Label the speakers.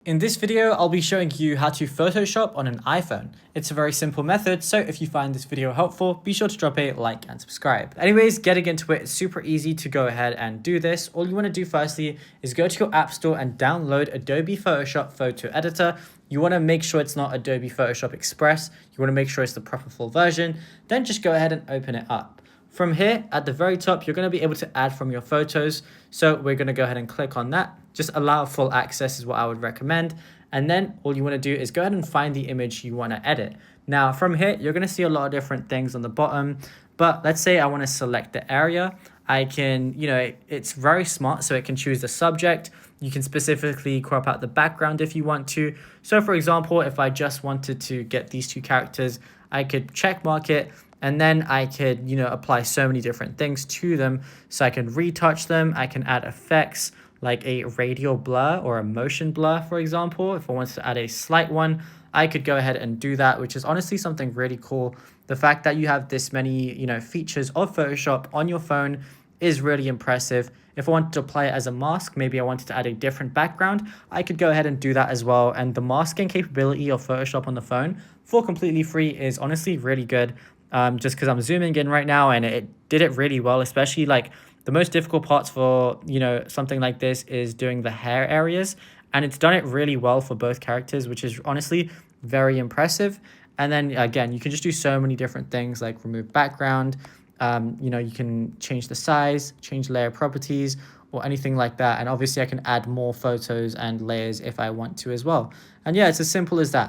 Speaker 1: In this video, I'll be showing you how to Photoshop on an iPhone. It's a very simple method, so if you find this video helpful, be sure to drop a like and subscribe. Anyways, getting into it, it's super easy to go ahead and do this. All you want to do firstly is go to your App Store and download Adobe Photoshop Photo Editor. You want to make sure it's not Adobe Photoshop Express. You want to make sure it's the proper full version. Then just go ahead and open it up. From here, at the very top, you're going to be able to add from your photos. So we're going to go ahead and click on that. Just allow full access is what I would recommend. And then all you want to do is go ahead and find the image you want to edit. Now from here, you're going to see a lot of different things on the bottom. But let's say I want to select the area. I can, it's very smart, so it can choose the subject. You can specifically crop out the background if you want to. So for example, if I just wanted to get these two characters, I could check mark it. And then I could, apply so many different things to them. So I can retouch them. I can add effects like a radial blur or a motion blur, for example. If I wanted to add a slight one, I could go ahead and do that, which is honestly something really cool. The fact that you have this many, features of Photoshop on your phone is really impressive. If I wanted to apply it as a mask, maybe I wanted to add a different background, I could go ahead and do that as well. And the masking capability of Photoshop on the phone for completely free is honestly really good. Just because I'm zooming in right now and it did it really well, especially like the most difficult parts for, something like this is doing the hair areas. And it's done it really well for both characters, which is honestly very impressive. And then again, you can just do so many different things like remove background. You can change the size, change layer properties, or anything like that. And obviously I can add more photos and layers if I want to as well. And yeah, it's as simple as that.